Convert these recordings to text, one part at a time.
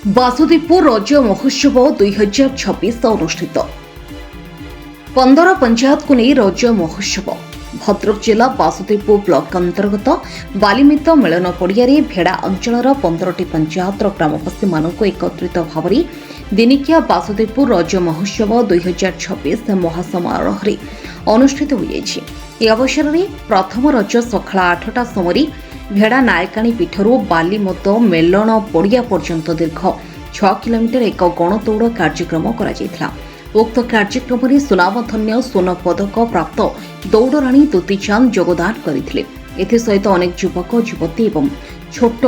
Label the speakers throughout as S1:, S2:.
S1: ବାସୁଦେବପୁର ରଜ ମହୋତ୍ସବ 2026 ଅନୁଷ୍ଠିତ 15 ପଞ୍ଚାୟତକୁ ନେଇ ରଜ ମହୋତ୍ସବ ଭଦ୍ରକ ଜିଲ୍ଲା ବାସୁଦେବପୁର ବ୍ଲକ ଅନ୍ତର୍ଗତ ବାଲିମିତ ମିଳନ ପଡ଼ିଆରେ ଭେଡ଼ା ଅଞ୍ଚଳର 15ଟି ପଞ୍ଚାୟତର ଗ୍ରାମବାସୀମାନଙ୍କୁ ଏକତ୍ରିତ ଭାବରେ ଦିନିକିଆ ବାସୁଦେବପୁର ରଜ ମହୋତ୍ସବ 2026 ମହାସମାରୋହରେ ଅନୁଷ୍ଠିତ ହୋଇଯାଇଛି। ଏହି ଅବସରରେ ପ୍ରଥମ ରଜ ସକାଳ 8ଟା ସମୟରେ ଭେଡ଼ା ନାୟକାଣୀ ପୀଠରୁ ବାଲିମତ ମେଲଣ ପଡ଼ିଆ ପର୍ଯ୍ୟନ୍ତ ଦୀର୍ଘ 6 କିଲୋମିଟର ଏକ ଗଣଦୌଡ଼ କାର୍ଯ୍ୟକ୍ରମ କରାଯାଇଥିଲା। ଉକ୍ତ କାର୍ଯ୍ୟକ୍ରମରେ ସୁନାମଧନ୍ୟ ସ୍ୱର୍ଣ୍ଣ ପଦକ ପ୍ରାପ୍ତ ଦୌଡ଼ରାଣୀ ଦୁତି ଚାନ୍ଦ ଯୋଗଦାନ କରିଥିଲେ। ଏଥିସହିତ ଅନେକ ଯୁବକ ଯୁବତୀ ଏବଂ ଛୋଟ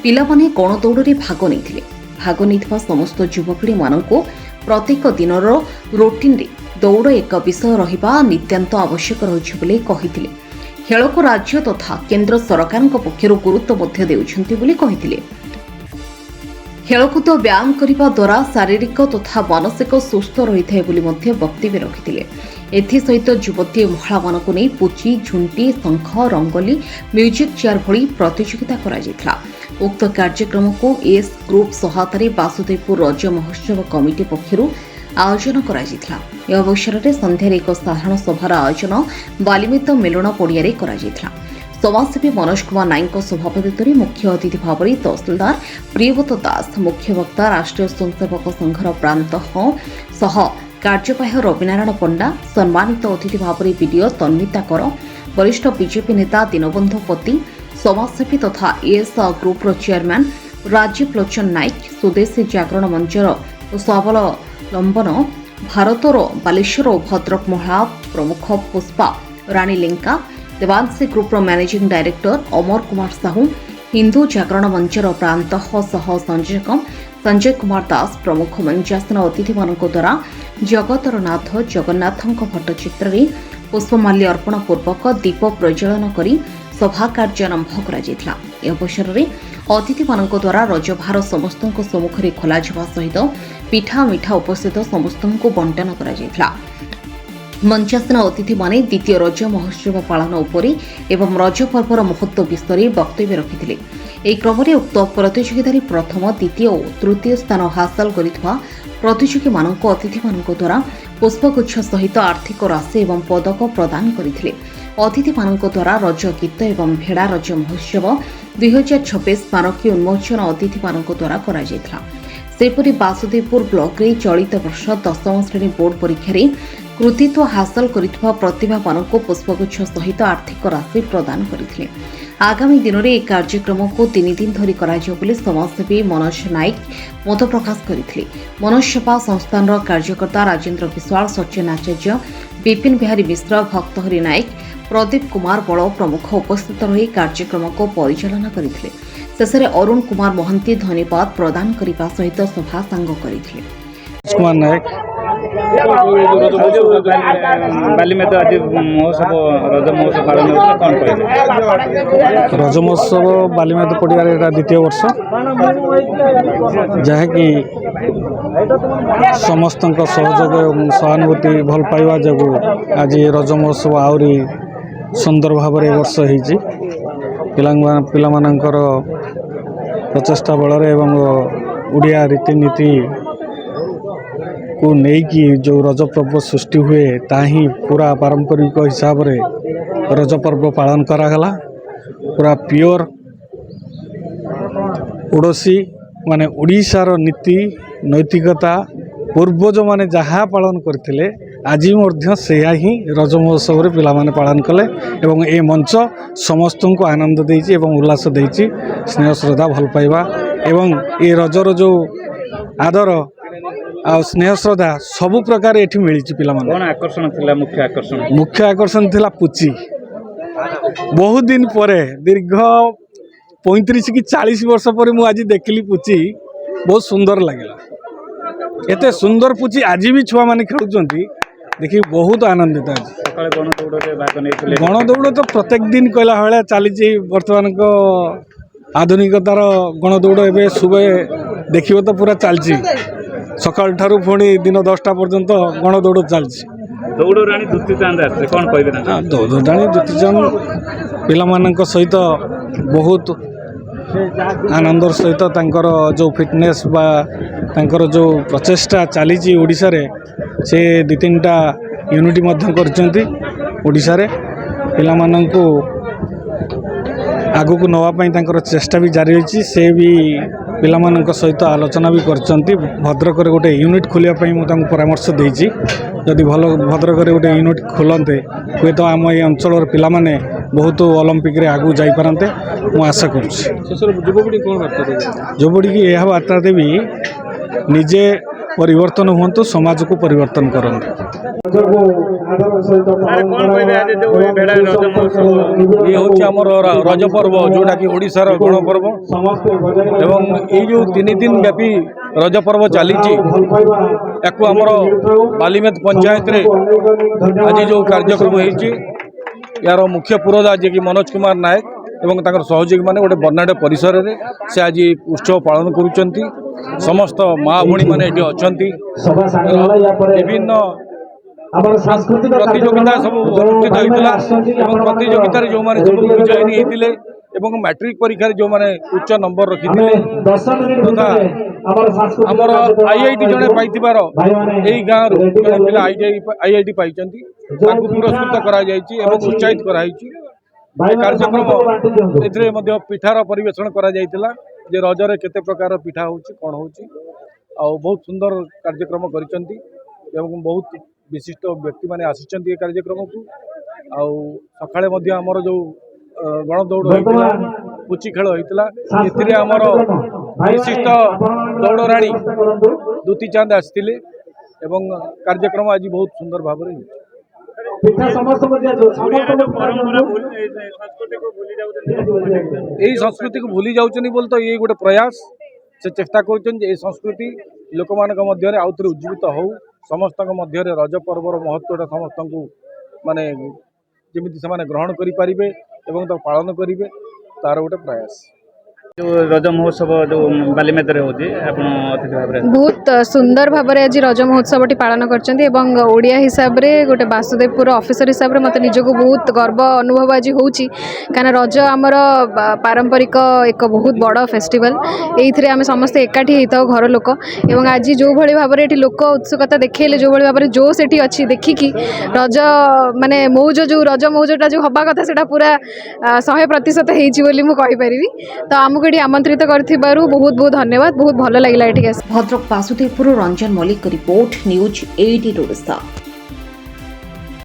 S1: ପିଲାମାନେ ଗଣଦୌଡ଼ରେ ଭାଗ ନେଇଥିଲେ। ଭାଗ ନେଇଥିବା ସମସ୍ତ ଯୁବପିଢ଼ିମାନଙ୍କୁ ପ୍ରତ୍ୟେକ ଦିନର ରୁଟିନ୍ରେ ଦୌଡ଼ ଏକ ବିଷୟ ରହିବା ନିତ୍ୟାନ୍ତ ଆବଶ୍ୟକ ରହିଛି ବୋଲି କହିଥିଲେ। ଖେଳକୁ ରାଜ୍ୟ ତଥା କେନ୍ଦ୍ର ସରକାରଙ୍କ ପକ୍ଷରୁ ଗୁରୁତ୍ୱ ମଧ୍ୟ ଦେଉଛନ୍ତି ବୋଲି କହିଥିଲେ। ଖେଳକୁଦ ବ୍ୟାୟାମ କରିବା ଦ୍ୱାରା ଶାରୀରିକ ତଥା ମାନସିକ ସୁସ୍ଥ ରହିଥାଏ ବୋଲି ମଧ୍ୟ ବକ୍ତବ୍ୟ ରଖିଥିଲେ। ଏଥିସହିତ ଯୁବତୀ ଓ ମହିଳାମାନଙ୍କୁ ନେଇ ପୁଚି, ଝୁଣ୍ଟି, ଶଙ୍ଖ, ରଙ୍ଗୋଲି, ମ୍ୟୁଜିକ୍ ଚେୟାର ଭଳି ପ୍ରତିଯୋଗିତା କରାଯାଇଥିଲା। ଉକ୍ତ କାର୍ଯ୍ୟକ୍ରମକୁ ଏସ୍ ଗ୍ରୁପ୍ ସହାୟତାରେ ବାସୁଦେବପୁର ରଜ ମହୋତ୍ସବ କମିଟି ପକ୍ଷରୁ ଆୟୋଜନ କରାଯାଇଥିଲା। ଏ ଅବସରରେ ସନ୍ଧ୍ୟାରେ ଏକ ସାଧାରଣ ସଭାର ଆୟୋଜନ ବାଲିମିତ ମିଳନ ପଡ଼ିଆରେ କରାଯାଇଥିଲା। ସମାଜସେବୀ ମନୋଜ କୁମାର ନାୟକଙ୍କ ସଭାପତିତ୍ୱରେ ମୁଖ୍ୟ ଅତିଥି ଭାବରେ ତହସିଲଦାର ପ୍ରିୟବ୍ରତ ଦାସ, ମୁଖ୍ୟ ବକ୍ତା ରାଷ୍ଟ୍ରୀୟ ସ୍ୱୟଂସେବକ ସଂଘର ପ୍ରାନ୍ତ ସହ କାର୍ଯ୍ୟବାହ୍ୟ ରବିନାରାୟଣ ପଣ୍ଡା, ସମ୍ମାନିତ ଅତିଥି ଭାବରେ ବିଡିଓ ତନ୍ମିତା କର, ବରିଷ୍ଠ ବିଜେପି ନେତା ଦୀନବନ୍ଧୁ ପତି, ସମାଜସେବୀ ତଥା ଏଏସ୍ ଗ୍ରୁପ୍ର ଚେୟାରମ୍ୟାନ୍ ରାଜୀବ ଲୋଚନ ନାୟକ, ସ୍ୱଦେଶୀ ଜାଗରଣ ମଞ୍ଚର ସ୍ୱାବଲମ୍ବନ ଭାରତର ବାଲେଶ୍ୱର ଓ ଭଦ୍ରକ ମହିଳା ପ୍ରମୁଖ ପୁଷ୍ପା ରାଣୀ ଲେଙ୍କା, ଦେବାଂଶୀ ଗ୍ରୁପ୍ର ମ୍ୟାନେଜିଂ ଡାଇରେକ୍ଟର ଅମର କୁମାର ସାହୁ, ହିନ୍ଦୁ ଜାଗରଣ ମଞ୍ଚର ପ୍ରାନ୍ତ ସହ ସଂଯୋଜକ ସଞ୍ଜୟ କୁମାର ଦାସ ପ୍ରମୁଖ ମଞ୍ଚାସନ ଅତିଥିମାନଙ୍କ ଦ୍ୱାରା ଜଗତର ନାଥ ଜଗନ୍ନାଥଙ୍କ ଫଟୋଚିତ୍ରରେ ପୁଷ୍ପମାଲ୍ୟ ଅର୍ପଣ ପୂର୍ବକ ଦୀପ ପ୍ରଜ୍ୱଳନ କରି ସଭା କାର୍ଯ୍ୟ ଆରମ୍ଭ କରାଯାଇଥିଲା। ଏ ଅବସରରେ ଅତିଥିମାନଙ୍କ ଦ୍ୱାରା ରଜଭାର ସମସ୍ତଙ୍କ ସମ୍ମୁଖରେ ଖୋଲାଯିବା ସହିତ ପିଠା ମିଠା ଉପସ୍ଥିତ ସମସ୍ତଙ୍କୁ ବଣ୍ଟନ କରାଯାଇଥିଲା। ମଞ୍ଚାସନ ଅତିଥିମାନେ ଦ୍ୱିତୀୟ ରଜ ମହୋତ୍ସବ ପାଳନ ଉପରେ ଏବଂ ରଜ ପର୍ବର ମହତ୍ତ୍ୱ ବିଷୟରେ ବକ୍ତବ୍ୟ ରଖିଥିଲେ। ଏହି କ୍ରମରେ ଉକ୍ତ ପ୍ରତିଯୋଗିତାରେ ପ୍ରଥମ, ଦ୍ୱିତୀୟ ଓ ତୃତୀୟ ସ୍ଥାନ ହାସଲ କରିଥିବା ପ୍ରତିଯୋଗୀମାନଙ୍କୁ ଅତିଥିମାନଙ୍କ ଦ୍ୱାରା ପୁଷ୍ପଗୁଚ୍ଛ ସହିତ ଆର୍ଥିକ ରାଶି ଏବଂ ପଦକ ପ୍ରଦାନ କରିଥିଲେ। ଅତିଥିମାନଙ୍କ ଦ୍ୱାରା ରଜ ଗୀତ ଏବଂ ଭେଡ଼ା ରଜ ମହୋତ୍ସବ 2026 ସ୍ମାରକୀ ଉନ୍ମୋଚନ ଅତିଥିମାନଙ୍କ ଦ୍ୱାରା କରାଯାଇଥିଲା। ସେହିପରି ବାସୁଦେବପୁର ବ୍ଲକରେ ଚଳିତ ବର୍ଷ 10ମ ଶ୍ରେଣୀ ବୋର୍ଡ ପରୀକ୍ଷାରେ କୃତିତ୍ୱ ହାସଲ କରିଥିବା ପ୍ରତିଭାମାନଙ୍କୁ ପୁଷ୍ପଗୁଚ୍ଛ ସହିତ ଆର୍ଥିକ ରାଶି ପ୍ରଦାନ କରିଥିଲେ। ଆଗାମୀ ଦିନରେ ଏହି କାର୍ଯ୍ୟକ୍ରମକୁ 3 ଦିନ ଧରି କରାଯିବ ବୋଲି ସମାଜସେବୀ ମନୋଜ ନାୟକ ମତ ପ୍ରକାଶ କରିଥିଲେ। ମନୋଜ ସେବା ସଂସ୍ଥାନର କାର୍ଯ୍ୟକର୍ତ୍ତା ରାଜେନ୍ଦ୍ର ବିଶ୍ୱାଳ, ସଚିନ ଆଚାର୍ଯ୍ୟ, ବିପିନ ବିହାରୀ ମିଶ୍ର, ଭକ୍ତହରି ନାୟକ, ପ୍ରଦୀପ କୁମାର ବଳ ପ୍ରମୁଖ ଉପସ୍ଥିତ ରହି କାର୍ଯ୍ୟକ୍ରମକୁ ପରିଚାଳନା କରିଥିଲେ। ଶେଷରେ ଅରୁଣ କୁମାର ମହାନ୍ତି ଧନ୍ୟବାଦ ପ୍ରଦାନ କରିବା ସହିତ ସଭା ସାଙ୍ଗ କରିଥିଲେ।
S2: କୁମାର ନାୟକ ବାଲିମେତ ଆଜି ମହୋତ୍ସବ ରଜ ମହୋତ୍ସବ ପାଳନ ହେଉଛି, କ'ଣ କହିଲେ?
S3: ରଜ ମହୋତ୍ସବ ବାଲିମେତ ପଡ଼ିଆରେ ଏଇଟା ଦ୍ୱିତୀୟ ବର୍ଷ, ଯାହାକି ସମସ୍ତଙ୍କ ସହଯୋଗ ଏବଂ ସହାନୁଭୂତି ଭଲ ପାଇବା ଯୋଗୁଁ ଆଜି ରଜ ମହୋତ୍ସବ ଆହୁରି ସୁନ୍ଦର ଭାବରେ ଏ ବର୍ଷ ହେଇଛି। ପିଲାମାନଙ୍କର ପ୍ରଚେଷ୍ଟା ବଳରେ ଏବଂ ଓଡ଼ିଆ ରୀତିନୀତି କୁ ନେଇକି ଯେଉଁ ରଜ ପର୍ବ ସୃଷ୍ଟି ହୁଏ, ତାହା ହିଁ ପୁରା ପାରମ୍ପରିକ ହିସାବରେ ରଜ ପର୍ବ ପାଳନ କରାଗଲା। ପୁରା ପିଓର ଓଡ଼ିଶୀ ମାନେ ଓଡ଼ିଶାର ନୀତି ନୈତିକତା ପୂର୍ବଜମାନେ ଯାହା ପାଳନ କରିଥିଲେ ଆଜି ମଧ୍ୟ ସେୟା ହିଁ ରଜ ମହୋତ୍ସବରେ ପିଲାମାନେ ପାଳନ କଲେ ଏବଂ ଏ ମଞ୍ଚ ସମସ୍ତଙ୍କୁ ଆନନ୍ଦ ଦେଇଛି ଏବଂ ଉଲ୍ଲାସ ଦେଇଛି। ସ୍ନେହ ଶ୍ରଦ୍ଧା ଭଲ ପାଇବା ଏବଂ ଏ ରଜର ଯେଉଁ ଆଦର ଆଉ ସ୍ନେହ ଶ୍ରଦ୍ଧା ସବୁ ପ୍ରକାର ଏଠି ମିଳିଛି ପିଲାମାନଙ୍କୁ।
S2: କ'ଣ ଆକର୍ଷଣ ଥିଲା?
S3: ମୁଖ୍ୟ ଆକର୍ଷଣ ଥିଲା ପୁଚି। ବହୁତ ଦିନ ପରେ, ଦୀର୍ଘ 35 କି 40 ବର୍ଷ ପରେ ମୁଁ ଆଜି ଦେଖିଲି ପୁଚି, ବହୁତ ସୁନ୍ଦର ଲାଗିଲା। ଏତେ ସୁନ୍ଦର ପୁଚି ଆଜି ବି ଛୁଆମାନେ ଖେଳୁଛନ୍ତି, ଦେଖି ବହୁତ ଆନନ୍ଦିତ ଅଛି।
S2: ସକାଳେ ଗଣଦୌଡ଼ରେ ଭାଗ ନେଇଥିଲେ?
S3: ଗଣଦୌଡ଼ ତ ପ୍ରତ୍ୟେକ ଦିନ କହିଲା ଭଳିଆ ଚାଲିଛି। ବର୍ତ୍ତମାନଙ୍କ ଆଧୁନିକତାର ଗଣଦୌଡ଼ ଏବେ ସୁବେ ଦେଖିବ ତ ପୁରା ଚାଲିଛି। ସକାଳ ଠାରୁ ପୁଣି ଦିନ 10ଟା ପର୍ଯ୍ୟନ୍ତ ଗଣଦୌଡ଼ ଚାଲିଛି।
S2: ଦୌଡ଼ରାଣୀ ଦୁତି ଚାନ୍ଦ ଆସିଥିଲେ, କ'ଣ କହିବେ?
S3: ଦୌଡ଼ରାଣୀ ଦୁତି ଚାନ୍ଦ ପିଲାମାନଙ୍କ ସହିତ ବହୁତ ଆନନ୍ଦର ସହିତ ତାଙ୍କର ଯେଉଁ ଫିଟନେସ୍ ବା ତାଙ୍କର ଯେଉଁ ପ୍ରଚେଷ୍ଟା ଚାଲିଛି ଓଡ଼ିଶାରେ, ସେ 2-3ଟା ୟୁନିଟ୍ ମଧ୍ୟ କରିଛନ୍ତି ଓଡ଼ିଶାରେ। ପିଲାମାନଙ୍କୁ ଆଗକୁ ନେବା ପାଇଁ ତାଙ୍କର ଚେଷ୍ଟା ବି ଜାରି ରହିଛି। ସେ ବି ପିଲାମାନଙ୍କ ସହିତ ଆଲୋଚନା ବି କରିଛନ୍ତି। ଭଦ୍ରକରେ ଗୋଟେ ୟୁନିଟ୍ ଖୋଲିବା ପାଇଁ ମୁଁ ତାଙ୍କୁ ପରାମର୍ଶ ଦେଇଛି। ଯଦି ଭଲ ଭଦ୍ରକରେ ଗୋଟେ ୟୁନିଟ୍ ଖୋଲନ୍ତେ, ହୁଏତ ଆମ এই ଅଞ୍ଚଳର ପିଲାମାନେ ବହୁତ ଅଲିମ୍ପିକରେ ଆଗକୁ ଯାଇପାରନ୍ତେ, ମୁଁ ଆଶା କରୁଛି। ଯୁବପିଢ଼ିକି ଏହା ବାର୍ତ୍ତା ଦେବି, ନିଜେ ପରିବର୍ତ୍ତନ ହୁଅନ୍ତୁ, ସମାଜକୁ ପରିବର୍ତ୍ତନ କରନ୍ତୁ।
S4: ये हूँ आमर रज पर्व जोटा कि ओडिशार गणपर्व एवं ये जो 3 दिन व्यापी रज पर्व चली आमर बालीमेद पंचायत रे आज जो कार्यक्रम होती यार मुख्य पुरोधा जे कि मनोज कुमार नायक एवं ताकर सहयोगी माने गोटे बर्नाडे परिसर रे से आज उत्सव पालन करुचंती। समस्त माँ भणी मैंने ये अच्छा विभिन्न प्रतियोगिता सब अनुष्ठित होता है। प्रतियोगितार जो मैंने सब विजयी होते एवं मैट्रिक परीक्षा जो मैंने उच्च नंबर रखी तथा आमर आईआईटी जड़े पाई यही गाँव जड़े पिला आईआईटी पाई पुरस्कृत कराई उत्साहित कराई। कार्यक्रम ए पिठार परिवेषण करा जे रजरे केते प्रकार पिठा होची कौन होची बहुत सुंदर कार्यक्रम करिसेंती एवं बहुत विशिष्ट व्यक्ति माने आसिचंती कार्यक्रम को सकाळे मध्ये हमर जो गणदौड़ होइतिला पुची खेल होइतिला एथिरे हमर विशिष्ट दौड़राणी दुती चांद आसिथिले एवं कार्यक्रम आज बहुत सुंदर भाव रे यही संस्कृति को भूली जाउचनी बोल तो ये गोटे प्रयास से चेष्टा करुचन जे संस्कृति लोक मानक मध्य आउ थे उज्जीवित हो समस्त मध्य रज पर्वर महत्वटा समस्त को माने जमी से ग्रहण करें तो पालन करेंगे तार गोटे प्रयास
S2: जो रज महोत्सव जो बालीमेद रे होची आपण अतिथि भाव रे
S5: बहुत सुंदर भाव में आज रज महोत्सव पालन करिया हिसाब रे गोटे वासुदेवपुर ऑफिसर हिसाब रे मते निजको बहुत गर्व अनुभव आज होची कारण रज आमर पारंपरिक एक बहुत बड़ फेस्टिवल एइथरे आमे समस्ते एकाठी हेताओ घर लोक एवं आज जो भली भाव में लोक उत्सुकता देखैले जो भली भाव में जो सेठी अछि देखिकी रज माने मौज जो रज मौजटा जो हबा कथा सेटा पूरा 100% हेची बोली मु कहि परिबी। तो आमको ये आमंत्रित करथिबारु बहुत बहुत धन्यवाद। बहुत भल लगिला एठी
S1: भद्रक वासुदेवपुर रंजन मल्लिक रिपोर्ट न्यूज 18 ओडिशा।